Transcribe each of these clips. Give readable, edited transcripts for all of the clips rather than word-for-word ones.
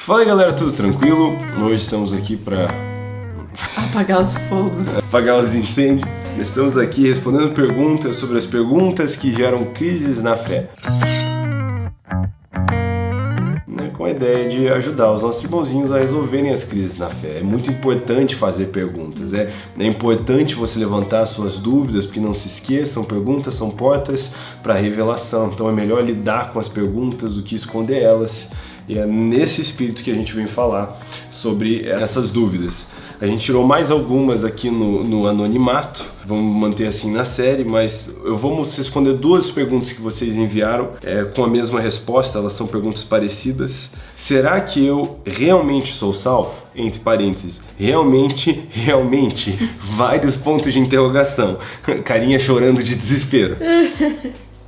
Fala aí, galera, tudo tranquilo? Hoje estamos aqui para apagar os fogos, apagar os incêndios. Estamos aqui respondendo perguntas sobre as perguntas que geram crises na fé, com a ideia de ajudar os nossos irmãozinhos a resolverem as crises na fé. É muito importante fazer perguntas, é importante você levantar suas dúvidas, porque não se esqueçam, perguntas são portas para a revelação, então é melhor lidar com as perguntas do que esconder elas. E é nesse espírito que a gente vem falar sobre essas dúvidas. A gente tirou mais algumas aqui no anonimato, vamos manter assim na série, mas vamos responder duas perguntas que vocês enviaram com a mesma resposta, elas são perguntas parecidas. Será que eu realmente sou salvo? Entre parênteses, realmente, vários pontos de interrogação, carinha chorando de desespero.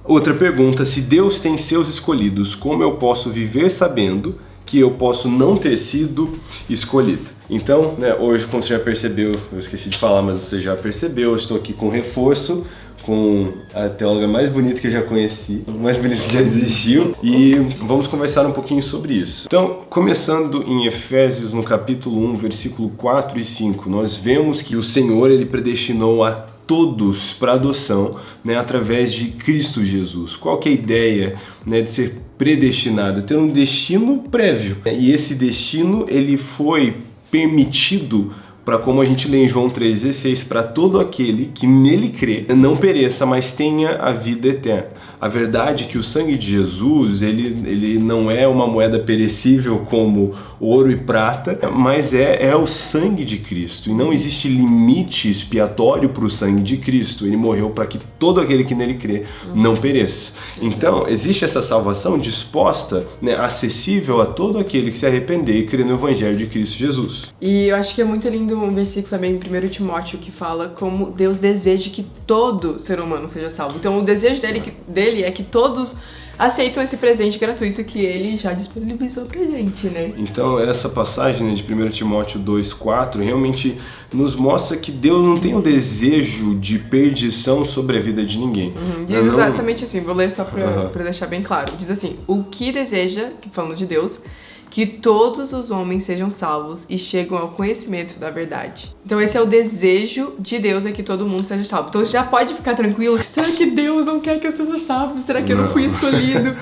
Outra pergunta, se Deus tem seus escolhidos, como eu posso viver sabendo que eu posso não ter sido escolhido? Então, hoje, como você já percebeu, eu esqueci de falar, mas você já percebeu, eu estou aqui com reforço, com a teóloga mais bonita que eu já conheci, mais bonita que já existiu, e vamos conversar um pouquinho sobre isso. Então, começando em Efésios, no capítulo 1, versículo 4 e 5, nós vemos que o Senhor, Ele predestinou a todos para adoção, através de Cristo Jesus. Qual que é a ideia de ser predestinado? Ter um destino prévio. E esse destino ele foi permitido para, como a gente lê em João 3,16, para todo aquele que nele crê, não pereça, mas tenha a vida eterna. A verdade é que o sangue de Jesus, ele não é uma moeda perecível como ouro e prata, mas é o sangue de Cristo. E não existe limite expiatório para o sangue de Cristo. Ele morreu para que todo aquele que nele crê não pereça. Então, existe essa salvação disposta, acessível a todo aquele que se arrepender e crê no Evangelho de Cristo Jesus. E eu acho que é muito lindo um versículo também em 1 Timóteo que fala como Deus deseja que todo ser humano seja salvo. Então o desejo dele é que todos aceitam esse presente gratuito que ele já disponibilizou pra gente, Então essa passagem de 1 Timóteo 2,4 realmente nos mostra que Deus não tem um desejo de perdição sobre a vida de ninguém. Diz exatamente assim, vou ler só pra deixar bem claro. Diz assim, o que deseja, falando de Deus, que todos os homens sejam salvos e chegam ao conhecimento da verdade. Então esse é o desejo de Deus, é que todo mundo seja salvo. Então você já pode ficar tranquilo. Será que Deus não quer que eu seja salvo? Será que eu não fui escolhido?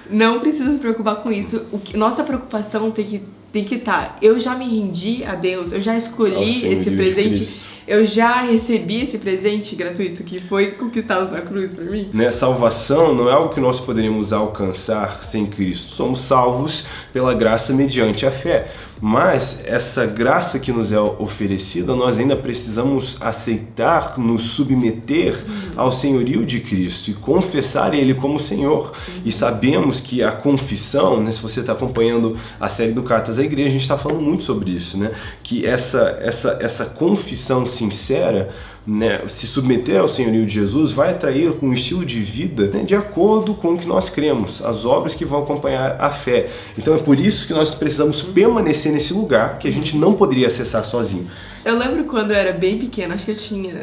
Não precisa se preocupar com isso. Nossa preocupação tem que estar. Eu já me rendi a Deus, eu já escolhi esse presente. Eu já recebi esse presente gratuito que foi conquistado na cruz para mim. Salvação não é algo que nós poderíamos alcançar sem Cristo. Somos salvos pela graça mediante a fé. Mas essa graça que nos é oferecida, nós ainda precisamos aceitar, nos submeter ao senhorio de Cristo e confessar Ele como Senhor. E sabemos que a confissão, se você está acompanhando a série do Cartas à Igreja, a gente está falando muito sobre isso, que essa confissão sincera, se submeter ao senhorio de Jesus vai atrair um estilo de vida de acordo com o que nós cremos, as obras que vão acompanhar a fé. Então é por isso que nós precisamos permanecer nesse lugar que a gente não poderia acessar sozinho. Eu lembro quando eu era bem pequena, acho que eu tinha,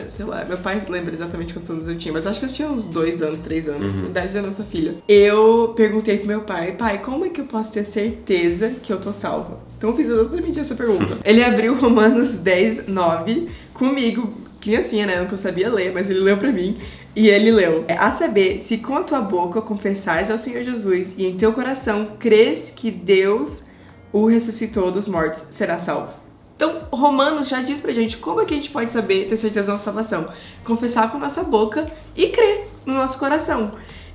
meu pai lembra exatamente quantos anos eu tinha, mas eu acho que eu tinha uns 2 anos, 3 anos, idade da nossa filha. Eu perguntei pro meu pai, como é que eu posso ter certeza que eu tô salva? Então eu fiz exatamente essa pergunta. Ele abriu Romanos 10:9 comigo, criancinha, nunca sabia ler, mas ele leu pra mim. E ele leu, a saber, se com a tua boca confessares ao Senhor Jesus e em teu coração crês que Deus o ressuscitou dos mortos, será salvo. Então, Romanos já diz pra gente como é que a gente pode saber, ter certeza da nossa salvação. Confessar com a nossa boca e crer no nosso coração.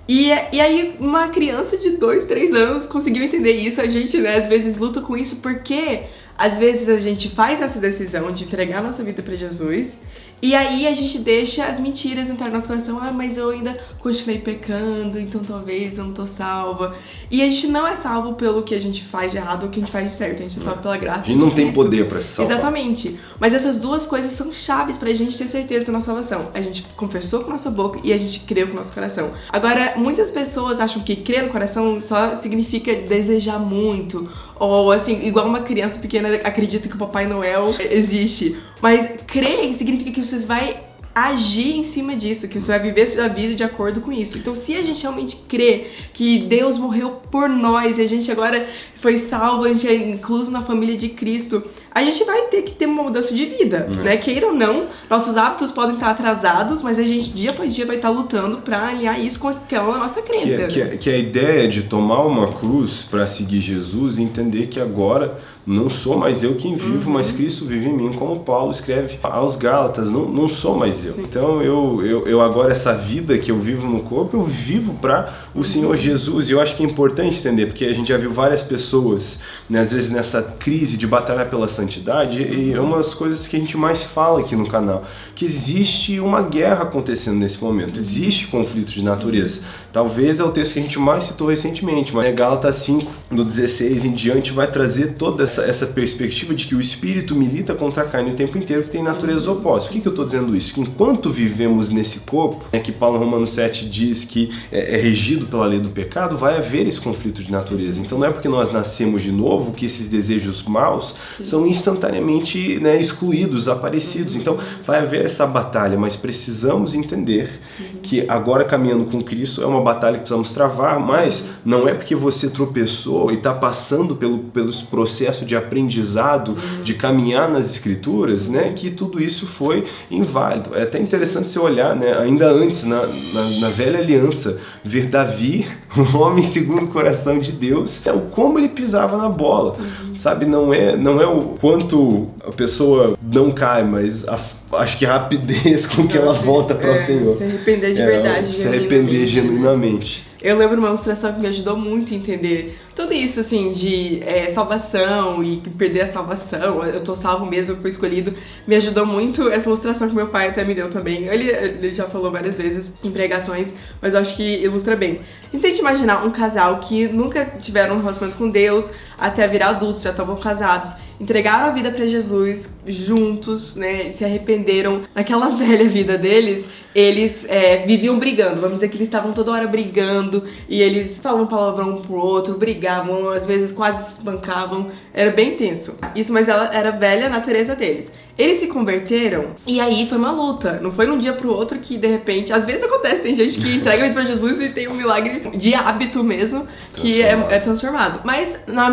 E aí, uma criança de 2, 3 anos conseguiu entender isso. A gente, às vezes, luta com isso porque, às vezes, a gente faz essa decisão de entregar a nossa vida pra Jesus e aí a gente deixa as mentiras entrar no nosso coração. Mas eu ainda continuei pecando, então talvez eu não tô salva. E a gente não é salvo pelo que a gente faz de errado ou que a gente faz de certo. A gente é salvo pela graça. A gente não tem poder pra se salvar. Exatamente. Mas essas duas coisas são chaves pra gente ter certeza da nossa salvação. A gente confessou com a nossa boca e a gente creu com o nosso coração. Agora, muitas pessoas acham que crer no coração só significa desejar muito. Ou assim, igual uma criança pequena acredita que o Papai Noel existe. Mas crer significa que você vai agir em cima disso, que você vai viver sua vida de acordo com isso. Então, se a gente realmente crê que Deus morreu por nós e a gente agora foi salvo, a gente é incluso na família de Cristo, a gente vai ter que ter uma mudança de vida, né? Queira ou não, nossos hábitos podem estar atrasados, mas a gente dia após dia vai estar lutando pra alinhar isso com aquela nossa crença. Que a ideia de tomar uma cruz para seguir Jesus e entender que agora não sou mais eu quem vivo, mas Cristo vive em mim, como Paulo escreve aos Gálatas, não sou mais eu. Sim. Então eu agora, essa vida que eu vivo no corpo, eu vivo para o Senhor Jesus. E eu acho que é importante entender, porque a gente já viu várias pessoas, né, às vezes nessa crise de batalhar pela santidade, e é uma das coisas que a gente mais fala aqui no canal, que existe uma guerra acontecendo nesse momento, existe conflito de natureza. Talvez é o texto que a gente mais citou recentemente, mas Gálatas 5, do 16 em diante, vai trazer toda essa perspectiva de que o espírito milita contra a carne o tempo inteiro, que tem naturezas opostas. Por que eu estou dizendo isso? Que enquanto vivemos nesse corpo, que Paulo em Romanos 7 diz que é regido pela lei do pecado, vai haver esse conflito de natureza. Então não é porque nós nascemos de novo que esses desejos maus são instantaneamente, né, excluídos, desaparecidos. Então vai haver essa batalha, mas precisamos entender que agora caminhando com Cristo é uma batalha que precisamos travar, mas não é porque você tropeçou e está passando pelos processos de aprendizado, de caminhar nas escrituras, né, que tudo isso foi inválido. É até interessante você olhar, né, ainda antes, na velha aliança, ver Davi, um homem segundo o coração de Deus, o como ele pisava na bola, sabe? Não é o quanto a pessoa não cai, mas acho que a rapidez com que ela volta para o Senhor. Se arrepender de verdade. Se arrepender genuinamente. Eu lembro uma ilustração que me ajudou muito a entender tudo isso, assim, de salvação e perder a salvação, eu tô salvo mesmo, eu fui escolhido. Me ajudou muito essa ilustração que meu pai até me deu também. Ele já falou várias vezes em pregações, mas eu acho que ilustra bem. E se a gente imaginar um casal que nunca tiveram um relacionamento com Deus, até virar adultos, já estavam casados, entregaram a vida pra Jesus juntos, né, se arrependeram daquela velha vida deles, eles viviam brigando, vamos dizer que eles estavam toda hora brigando, e eles falavam palavrão um pro outro, brigavam, às vezes quase se espancavam, era bem tenso. Isso, mas ela era a velha natureza deles. Eles se converteram e aí foi uma luta, não foi de um dia pro outro que de repente, às vezes acontece, tem gente que entrega a vida pra Jesus e tem um milagre de hábito mesmo que é transformado. Mas na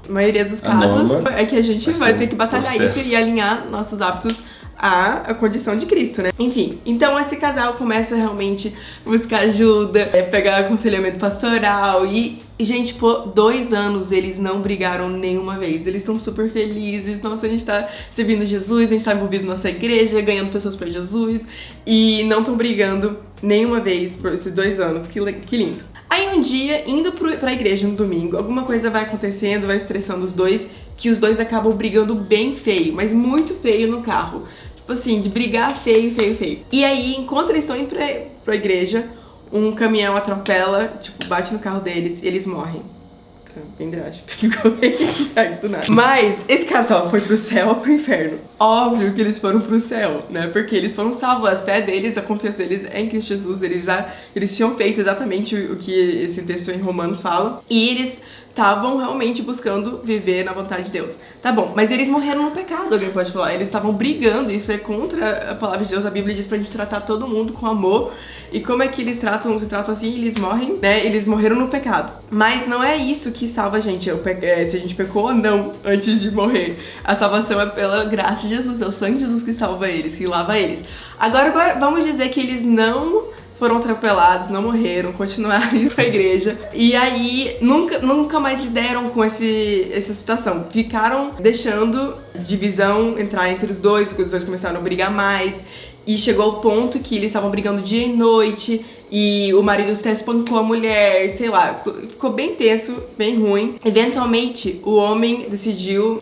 maioria dos casos é que a gente vai ter que batalhar isso e alinhar nossos hábitos à condição de Cristo, né? Enfim, então esse casal começa realmente a buscar ajuda, pegar aconselhamento pastoral e, gente, por 2 anos eles não brigaram nenhuma vez. Eles estão super felizes, nossa, a gente tá servindo Jesus, a gente tá envolvido na nossa igreja, ganhando pessoas pra Jesus e não estão brigando nenhuma vez por esses 2 anos, que lindo. Aí um dia, indo pra igreja no domingo, alguma coisa vai acontecendo, vai estressando os dois, que os dois acabam brigando bem feio, mas muito feio no carro. Tipo assim, de brigar feio. E aí, enquanto eles estão indo pra igreja, um caminhão atropela, tipo, bate no carro deles e eles morrem. Bem drástico, ficou bem do nada. Mas esse casal foi pro céu ou pro inferno? Óbvio que eles foram pro céu, né? Porque eles foram salvos, a fé deles, a confiança deles é em Cristo Jesus, eles tinham feito exatamente o que esse texto em Romanos fala, e eles estavam realmente buscando viver na vontade de Deus. Tá bom, mas eles morreram no pecado, alguém pode falar. Eles estavam brigando, isso é contra a palavra de Deus. A Bíblia diz pra gente tratar todo mundo com amor. E como é que eles se tratam assim? Eles morrem, né? Eles morreram no pecado. Mas não é isso que salva a gente. Se a gente pecou ou não antes de morrer. A salvação é pela graça de Jesus. É o sangue de Jesus que salva eles, que lava eles. Agora vamos dizer que eles não foram atropelados, não morreram, continuaram indo pra igreja. E aí, nunca mais lidaram com essa situação. Ficaram deixando divisão entrar entre os dois começaram a brigar mais. E chegou ao ponto que eles estavam brigando dia e noite, e o marido até espancou a mulher, sei lá, ficou bem tenso, bem ruim. Eventualmente, o homem decidiu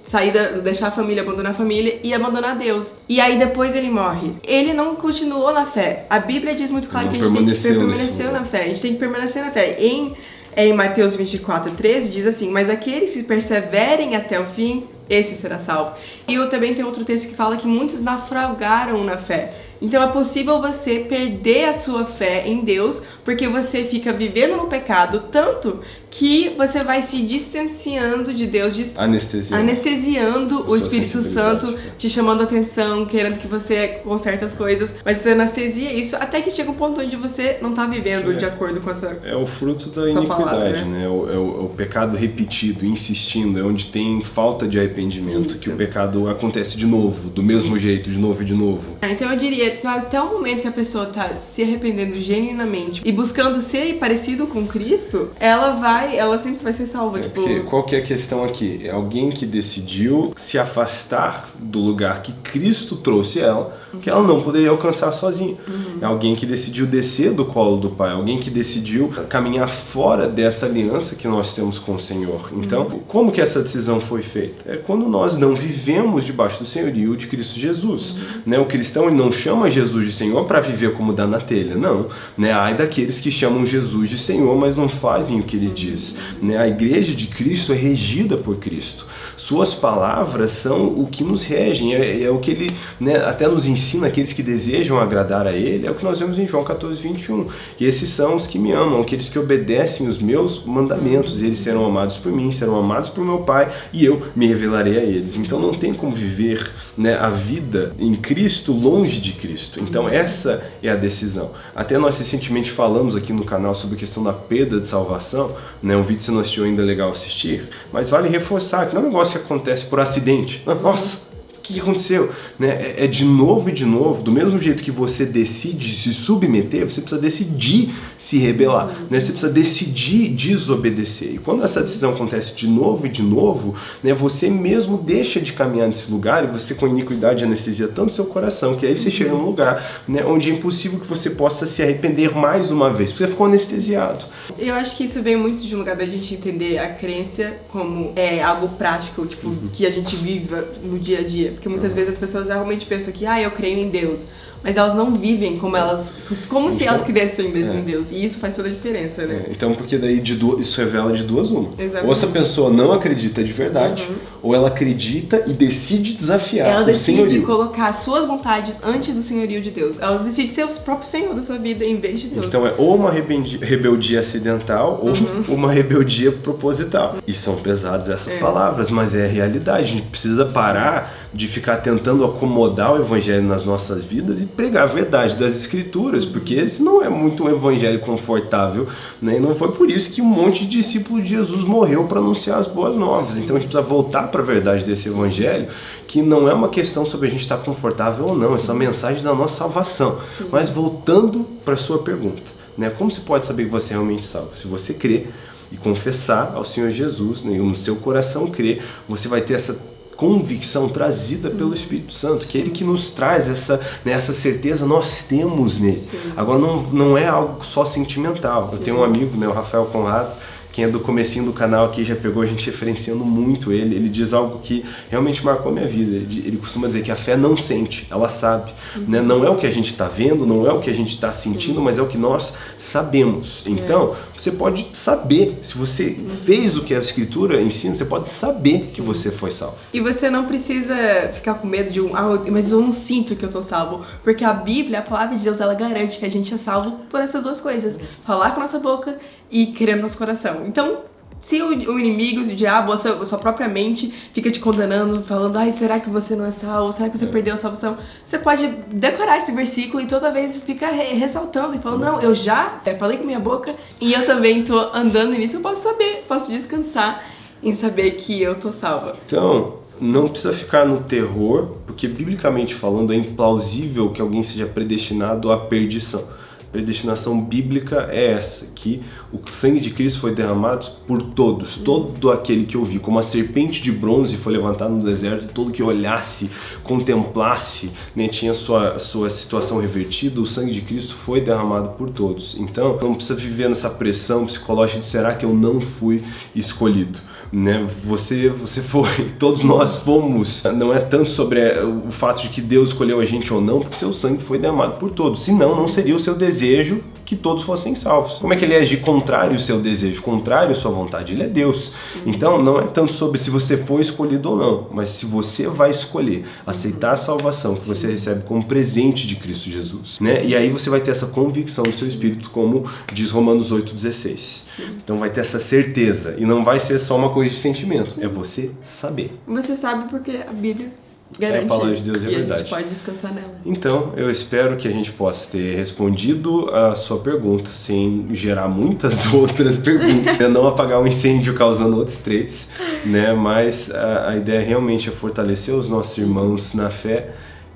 deixar a família, abandonar a família e abandonar Deus. E aí depois ele morre. Ele não continuou na fé. A Bíblia diz muito claro que a gente tem que permanecer na fé. A gente tem que permanecer na fé. Em Mateus 24:13 diz assim: mas aqueles que perseverem até o fim, esse será salvo. E eu também tenho outro texto que fala que muitos naufragaram na fé. Então é possível você perder a sua fé em Deus porque você fica vivendo no pecado tanto que você vai se distanciando de Deus, anestesiando o Espírito Santo, te chamando a atenção, querendo que você conserte as coisas, mas você anestesia isso até que chega um ponto onde você não tá vivendo de acordo com a sua É o fruto da iniquidade, palavra, né? É o pecado repetido, insistindo, é onde tem falta de arrependimento, que o pecado acontece de novo, do mesmo jeito, de novo e de novo. Então eu diria que até o momento que a pessoa tá se arrependendo genuinamente e buscando ser parecido com Cristo, ela sempre vai ser salva. Qual que é a questão aqui? É alguém que decidiu se afastar do lugar que Cristo trouxe ela, que ela não poderia alcançar sozinha. É alguém que decidiu descer do colo do Pai, alguém que decidiu caminhar fora dessa aliança que nós temos com o Senhor. Então, como que essa decisão foi feita? É quando nós não vivemos debaixo do senhorio de Cristo Jesus. Né? O cristão ele não chama Jesus de Senhor para viver como dá na telha, não. Né? Ai daqueles que chamam Jesus de Senhor, mas não fazem o que ele diz. Né? A igreja de Cristo é regida por Cristo. Suas palavras são o que nos regem, é o que ele, né, até nos ensina, aqueles que desejam agradar a ele, é o que nós vemos em João 14:21. E esses são os que me amam, aqueles que obedecem os meus mandamentos, e eles serão amados por mim, serão amados por meu Pai, e eu me revelarei a eles. Então não tem como viver, né, a vida em Cristo longe de Cristo. Então essa é a decisão. Até nós recentemente falamos aqui no canal sobre a questão da perda de salvação, né, um vídeo que você não assistiu ainda é legal assistir, mas vale reforçar que não é um negócio que acontece por acidente. Nossa, o que aconteceu? Né? É de novo e de novo, do mesmo jeito que você decide se submeter, você precisa decidir se rebelar, né? Você precisa decidir desobedecer. E quando essa decisão acontece de novo e de novo, né, você mesmo deixa de caminhar nesse lugar e você com iniquidade anestesia tanto seu coração que aí você chega num lugar, né, onde é impossível que você possa se arrepender mais uma vez, porque você ficou anestesiado. Eu acho que isso vem muito de um lugar da gente entender a crença como algo prático, tipo, que a gente vive no dia a dia. Porque muitas vezes as pessoas realmente pensam que, eu creio em Deus. Mas elas não vivem como se elas crescem mesmo em Deus. E isso faz toda a diferença, né? Então, porque daí isso revela de duas uma. Exatamente. Ou essa pessoa não acredita de verdade, ou ela acredita e decide desafiar ela o senhorio. decide colocar as suas vontades antes do senhorio de Deus. Ela decide ser o próprio senhor da sua vida em vez de Deus. Então é ou uma rebeldia acidental ou uma rebeldia proposital. E são pesadas essas palavras, mas é a realidade. A gente precisa parar de ficar tentando acomodar o evangelho nas nossas vidas e pregar a verdade das escrituras, porque esse não é muito um evangelho confortável, né? E não foi por isso que um monte de discípulos de Jesus morreu para anunciar as boas novas. Então a gente precisa voltar para a verdade desse evangelho, que não é uma questão sobre a gente estar confortável ou não, essa mensagem da nossa salvação. Mas voltando para a sua pergunta, né? Como você pode saber que você é realmente salvo? Se você crer e confessar ao Senhor Jesus, né? E no seu coração crer, você vai ter essa convicção trazida pelo Espírito Santo, que é Ele que nos traz essa certeza, nós temos nele. Agora não é algo só sentimental. Eu tenho um amigo, né, o Rafael Conrado, quem é do comecinho do canal aqui já pegou a gente referenciando muito ele diz algo que realmente marcou minha vida. Ele costuma dizer que a fé não sente, ela sabe, né? Não é o que a gente está vendo, não é o que a gente está sentindo, mas é o que nós sabemos. Então, você pode saber, se você fez o que a Escritura ensina, você pode saber que você foi salvo. E você não precisa ficar com medo de mas eu não sinto que eu tô salvo, porque a Bíblia, a palavra de Deus, ela garante que a gente é salvo por essas duas coisas: falar com a nossa boca e crer no nosso coração. Então, se o inimigo, o diabo, a sua própria mente fica te condenando, falando, será que você não é salvo? Será que você perdeu a salvação? Você pode decorar esse versículo e toda vez ficar ressaltando e falando, não, eu já falei com minha boca e eu também tô andando nisso, eu posso saber, posso descansar em saber que eu tô salva. Então, não precisa ficar no terror, porque biblicamente falando é implausível que alguém seja predestinado à perdição. Predestinação bíblica é essa, que o sangue de Cristo foi derramado por todos, todo aquele que ouviu, como a serpente de bronze foi levantada no deserto, todo que olhasse, contemplasse, né, tinha sua situação revertida, o sangue de Cristo foi derramado por todos. Então, não precisa viver nessa pressão psicológica de será que eu não fui escolhido? né? Você foi, todos nós fomos. Não é tanto sobre o fato de que Deus escolheu a gente ou não, porque seu sangue foi derramado por todos. Senão, não seria o seu desejo que todos fossem salvos. Como é que ele ia agir contrário ao seu desejo, contrário à sua vontade? Ele é Deus. Então, não é tanto sobre se você foi escolhido ou não, mas se você vai escolher aceitar a salvação que você recebe como presente de Cristo Jesus, né? E aí você vai ter essa convicção no seu espírito, como diz Romanos 8,16. Então vai ter essa certeza, e não vai ser só uma coisa de sentimento, é você saber. Você sabe porque a Bíblia garante. É a palavra de Deus, é e verdade. a gente pode descansar nela. Então, eu espero que a gente possa ter respondido a sua pergunta, sem gerar muitas outras perguntas, né? Não apagar um incêndio causando outros 3, né? Mas a ideia realmente é fortalecer os nossos irmãos na fé,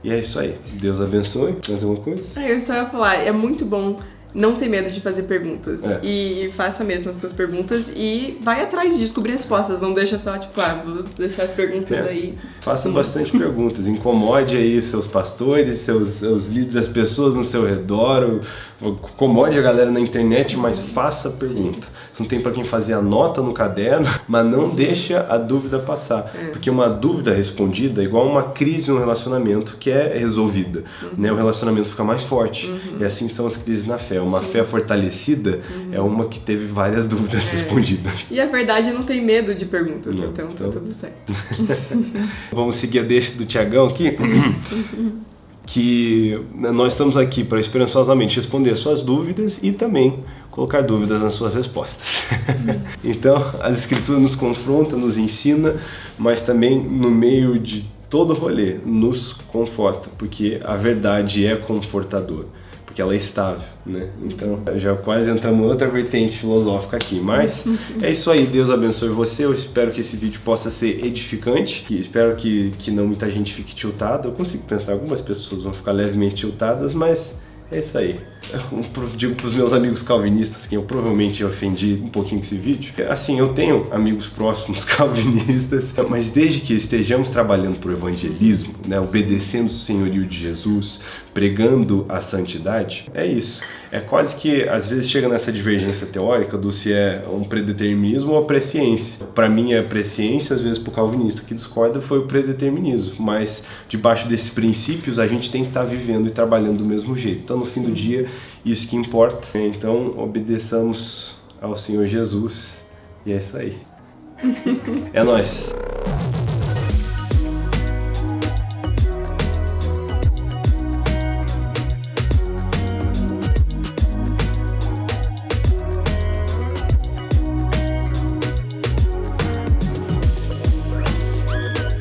e é isso aí. Deus abençoe. Mais alguma coisa? Eu só ia falar, é muito bom não ter medo de fazer perguntas. E faça mesmo as suas perguntas e vai atrás de descobrir respostas. Não deixa só, tipo, vou deixar as perguntas aí. Faça bastante perguntas. Incomode aí seus pastores, seus líderes, as pessoas no seu redor. Incomode a galera na internet, mas faça pergunta. Se não tem para quem fazer, anota no caderno, mas não deixa a dúvida passar. Porque uma dúvida respondida é igual uma crise no relacionamento que é resolvida. Né? O relacionamento fica mais forte. E assim são as crises na fé. Uma fé fortalecida é uma que teve várias dúvidas respondidas. E a verdade não tem medo de perguntas, então tá tudo certo. Vamos seguir a deixa do Tiagão aqui. Que nós estamos aqui para esperançosamente responder suas dúvidas e também colocar dúvidas nas suas respostas. Então, as Escrituras nos confrontam, nos ensina, mas também no meio de todo o rolê nos conforta, porque a verdade é confortadora, porque ela é estável, né? Então, já quase entramos em outra vertente filosófica aqui, mas é isso aí. Deus abençoe você. Eu espero que esse vídeo possa ser edificante, espero que não muita gente fique tiltada. Eu consigo pensar, algumas pessoas vão ficar levemente tiltadas, mas é isso aí. Eu digo para os meus amigos calvinistas, que eu provavelmente ofendi um pouquinho com esse vídeo. Assim, eu tenho amigos próximos calvinistas, mas desde que estejamos trabalhando por evangelismo, né, obedecendo o senhorio de Jesus, pregando a santidade, é isso. É quase que, às vezes, chega nessa divergência teórica do se é um predeterminismo ou a presciência. Para mim é a presciência, às vezes para o calvinista que discorda foi o predeterminismo, mas debaixo desses princípios a gente tem que estar vivendo e trabalhando do mesmo jeito. Então, no fim do dia, isso que importa. Então, obedeçamos ao Senhor Jesus, e é isso aí. É nóis!